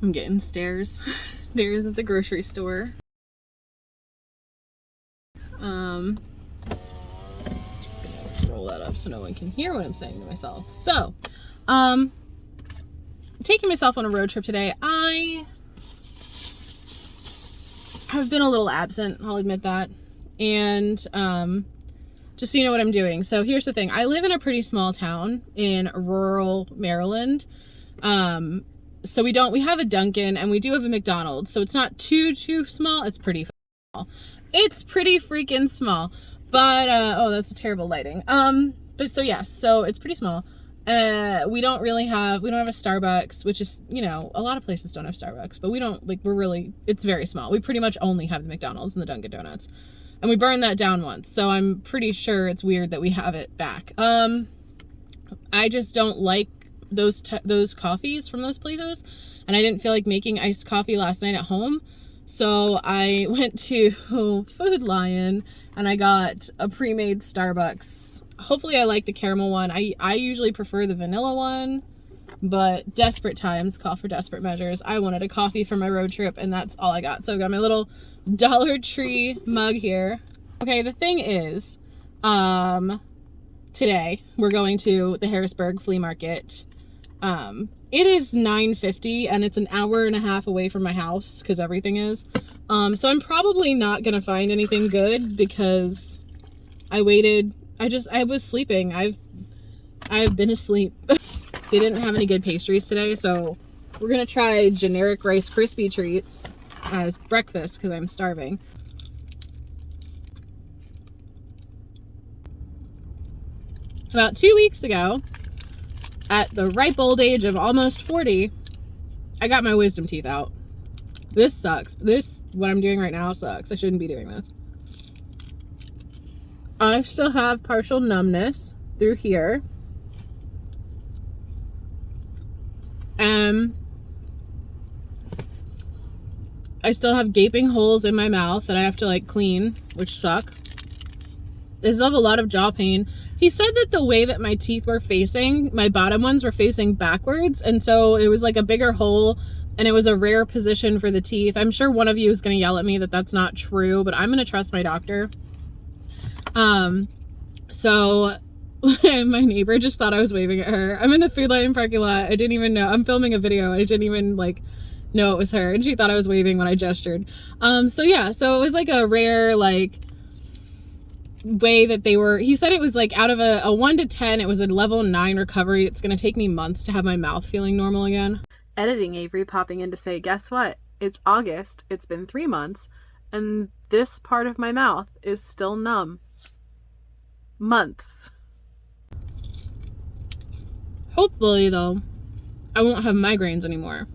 I'm getting stares at the grocery store. Just gonna roll that up so no one can hear what I'm saying to myself. So, taking myself on a road trip today. I have been a little absent, I'll admit that. And just so you know what I'm doing. So here's the thing. I live in a pretty small town in rural Maryland. So we have a Dunkin' and we do have a McDonald's. So it's not too small. It's pretty small. It's pretty freaking small. But oh, that's a terrible lighting. But so yes, so it's pretty small. We don't have a Starbucks, which is, you know, a lot of places don't have Starbucks, but we don't, like, it's very small. We pretty much only have the McDonald's and the Dunkin' Donuts. And we burned that down once, so I'm pretty sure it's weird that we have it back. I just don't like those coffees from those places, and I didn't feel like making iced coffee last night at home, so I went to Food Lion and I got a pre-made Starbucks. Hopefully I like the caramel one. I usually prefer the vanilla one, but desperate times call for desperate measures. I wanted a coffee for my road trip, and that's all I got. So I got my little Dollar Tree mug here. Okay, the thing is, today we're going to the Harrisburg Flea Market. It is 9:50 and it's an hour and a half away from my house because everything is. So I'm probably not gonna find anything good because I waited. I was sleeping. I've been asleep. They didn't have any good pastries today, so we're gonna try generic Rice Krispie treats as breakfast because I'm starving. About 2 weeks ago, at the ripe old age of almost 40, I got my wisdom teeth out. This sucks. What I'm doing right now sucks. I shouldn't be doing this. I still have partial numbness through here. I still have gaping holes in my mouth that I have to like clean, which suck. I still have a lot of jaw pain. He said that the way that my teeth were facing, my bottom ones were facing backwards, and so it was like a bigger hole, and it was a rare position for the teeth. I'm sure one of you is going to yell at me that that's not true, but I'm going to trust my doctor. So my neighbor just thought I was waving at her. I'm in the Food Lion parking lot. I didn't even know. I'm filming a video. I didn't even like know it was her, and she thought I was waving when I gestured. So yeah, so it was like a rare like way that he said it was like out of a 1 to 10, it was a level 9 recovery. It's going to take me months to have my mouth feeling normal again. Editing Avery popping in to say, guess what? It's August. It's been 3 months and this part of my mouth is still numb. Months. Hopefully though, I won't have migraines anymore.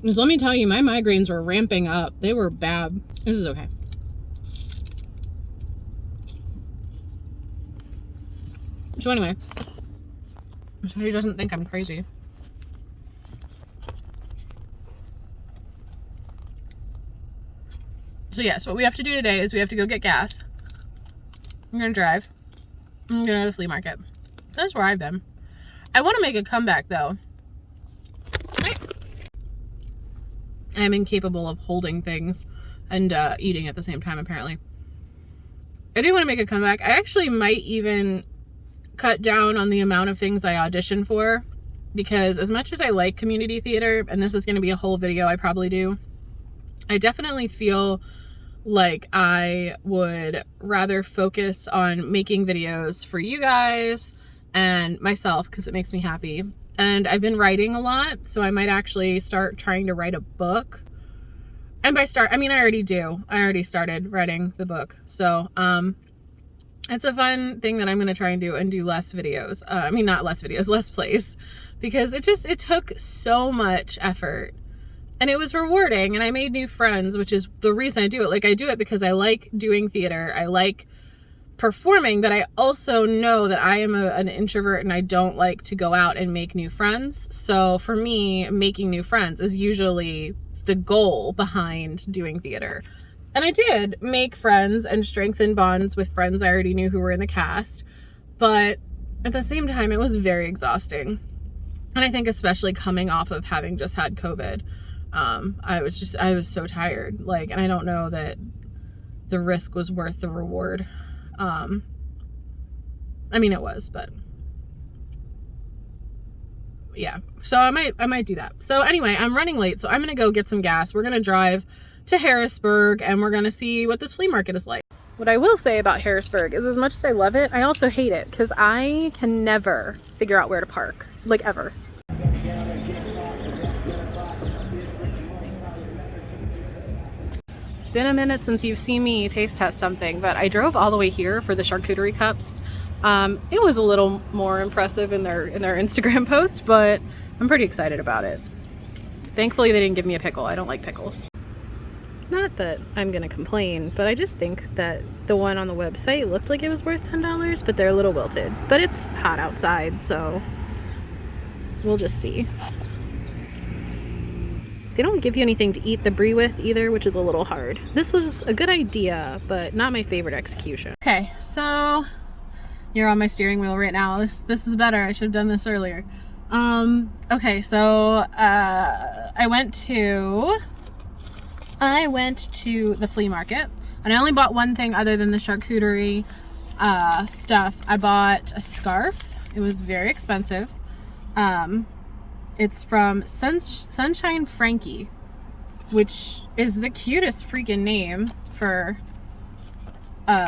Because let me tell you, my migraines were ramping up. They were bad. This is okay. So anyway, so he doesn't think I'm crazy. So yes, what we have to do today is we have to go get gas. I'm gonna drive. I'm gonna go to the flea market. That's where I've been. I want to make a comeback though. I'm incapable of holding things and eating at the same time, apparently. I do want to make a comeback. I actually might even cut down on the amount of things I audition for, because as much as I like community theater, and this is going to be a whole video I probably do, I definitely feel like I would rather focus on making videos for you guys and myself because it makes me happy. And I've been writing a lot, so I might actually start trying to write a book. And by start, I mean I already do. I already started writing the book. So it's a fun thing that I'm going to try and do less videos. I mean, not less videos, less plays, because it took so much effort and it was rewarding, and I made new friends, which is the reason I do it. Like, I do it because I like doing theater. I like performing, but I also know that I am an introvert and I don't like to go out and make new friends. So for me, making new friends is usually the goal behind doing theater. And I did make friends and strengthen bonds with friends I already knew who were in the cast. But at the same time, it was very exhausting. And I think especially coming off of having just had COVID, I was so tired. Like, and I don't know that the risk was worth the reward. I mean, it was, but yeah. So I might do that. So anyway, I'm running late, so I'm going to go get some gas. We're going to drive to Harrisburg and we're going to see what this flea market is like. What I will say about Harrisburg is, as much as I love it, I also hate it because I can never figure out where to park, like ever. It's been a minute since you've seen me taste test something, but I drove all the way here for the charcuterie cups. It was a little more impressive in their Instagram post, but I'm pretty excited about it. Thankfully, they didn't give me a pickle. I don't like pickles. Not that I'm gonna complain, but I just think that the one on the website looked like it was worth $10, but they're a little wilted. But it's hot outside, so we'll just see. They don't give you anything to eat the brie with either, which is a little hard. This was a good idea, but not my favorite execution. Okay, so you're on my steering wheel right now. This is better. I should have done this earlier. Okay, so I went to the flea market, and I only bought one thing other than the charcuterie stuff. I bought a scarf. It was very expensive. It's from Sunshine Frankie, which is the cutest freaking name for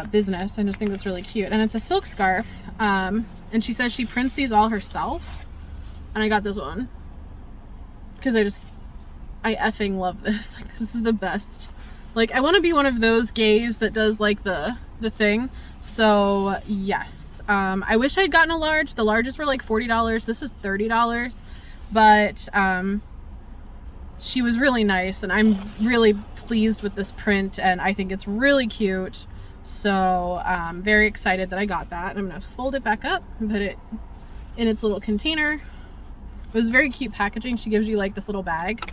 business. I just think that's really cute. And it's a silk scarf. And she says she prints these all herself. And I got this one because I effing love this. Like, this is the best. Like, I want to be one of those gays that does like the thing. So yes, I wish I'd gotten a large. The larges were like $40. This is $30. But she was really nice, and I'm really pleased with this print, and I think it's really cute. So I'm very excited that I got that. I'm gonna fold it back up and put it in its little container. It was very cute packaging. She gives you like this little bag,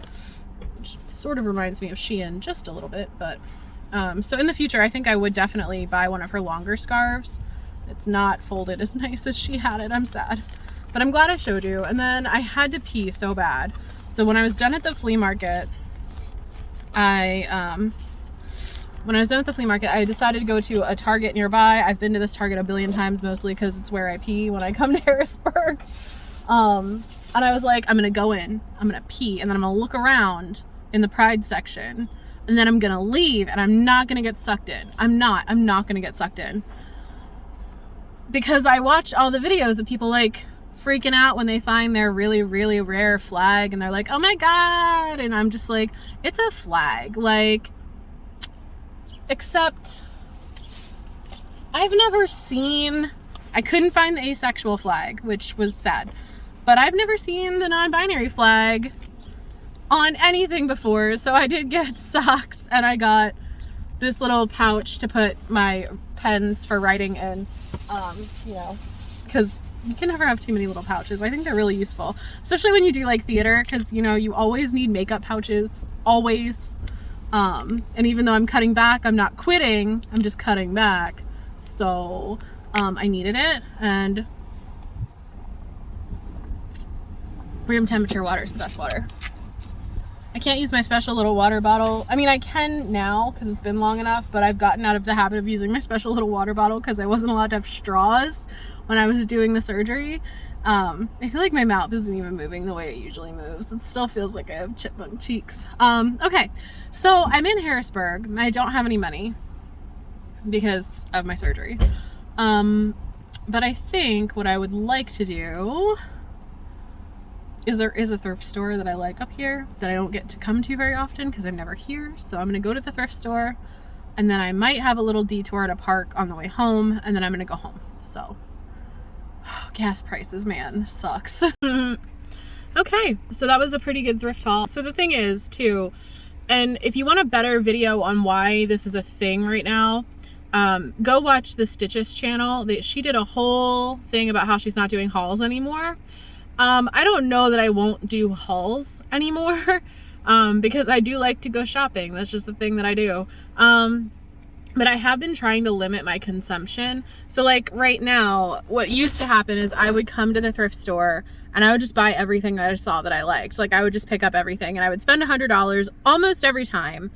which sort of reminds me of Shein just a little bit. But so in the future, I think I would definitely buy one of her longer scarves. It's not folded as nice as she had it. I'm sad. But I'm glad I showed you. And then I had to pee so bad. So when I was done at the flea market, I decided to go to a Target nearby. I've been to this Target a billion times, mostly because it's where I pee when I come to Harrisburg. And I was like, I'm gonna go in, I'm gonna pee, and then I'm gonna look around in the Pride section, and then I'm gonna leave, and I'm not gonna get sucked in. I'm not gonna get sucked in. Because I watch all the videos of people like freaking out when they find their really, really rare flag, and they're like, oh my God. And I'm just like, it's a flag. Like, except I couldn't find the asexual flag, which was sad, but I've never seen the non-binary flag on anything before. So I did get socks, and I got this little pouch to put my pens for writing in, you know, because you can never have too many little pouches. I think they're really useful, especially when you do like theater, because you know, you always need makeup pouches, always. And even though I'm cutting back, I'm not quitting, I'm just cutting back. So I needed it, and room temperature water is the best water. I can't use my special little water bottle. I mean, I can now because it's been long enough, but I've gotten out of the habit of using my special little water bottle because I wasn't allowed to have straws when I was doing the surgery. I feel like my mouth isn't even moving the way it usually moves. It still feels like I have chipmunk cheeks. Okay, so I'm in Harrisburg. I don't have any money because of my surgery. But I think what I would like to do is there is a thrift store that I like up here that I don't get to come to very often because I'm never here. So I'm gonna go to the thrift store, and then I might have a little detour to park on the way home, and then I'm gonna go home. So gas prices, man, this sucks. Okay, so that was a pretty good thrift haul. So the thing is too, and if you want a better video on why this is a thing right now, go watch the Stitches channel. She did a whole thing about how she's not doing hauls anymore. I don't know that I won't do hauls anymore, because I do like to go shopping. That's just the thing that I do. But I have been trying to limit my consumption. So like right now, what used to happen is I would come to the thrift store and I would just buy everything that I saw that I liked. Like I would just pick up everything and I would spend $100 almost every time.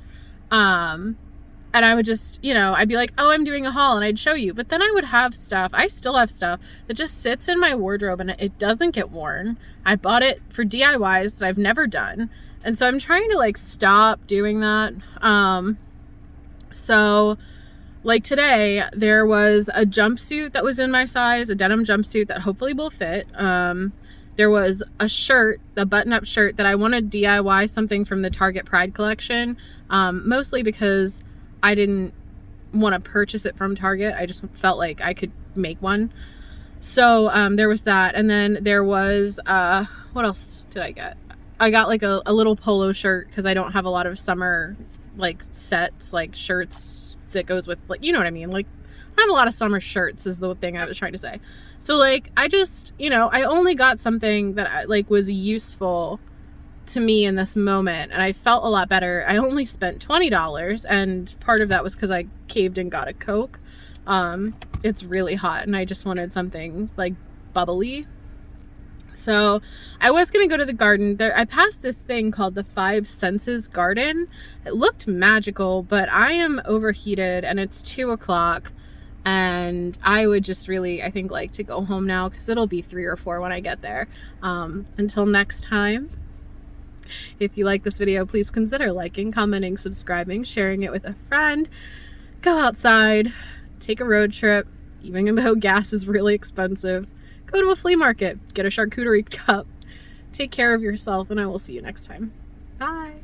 And I would just, you know, I'd be like, oh, I'm doing a haul, and I'd show you. But then I would have stuff, I still have stuff that just sits in my wardrobe and it doesn't get worn. I bought it for DIYs that I've never done. And so I'm trying to like stop doing that. So like today, there was a jumpsuit that was in my size, a denim jumpsuit that hopefully will fit. There was a shirt, a button-up shirt that I wanted to DIY something from the Target Pride collection, mostly because I didn't want to purchase it from Target. I just felt like I could make one. So there was that. And then there was, what else did I get? I got like a little polo shirt because I don't have a lot of summer like sets, like shirts that goes with, like, you know what I mean? Like I have a lot of summer shirts is the thing I was trying to say. So like I just, you know, I only got something that like was useful to me in this moment, and I felt a lot better. I only spent $20, and part of that was because I caved and got a Coke. It's really hot and I just wanted something like bubbly. So I was going to go to the garden there. I passed this thing called the Five Senses Garden. It looked magical, but I am overheated and it's 2:00, and I would just really, I think, like to go home now because it'll be 3 or 4 when I get there. Until next time, if you like this video, please consider liking, commenting, subscribing, sharing it with a friend. Go outside, take a road trip, even though gas is really expensive. Go to a flea market, get a charcuterie cup. Take care of yourself, and I will see you next time. Bye.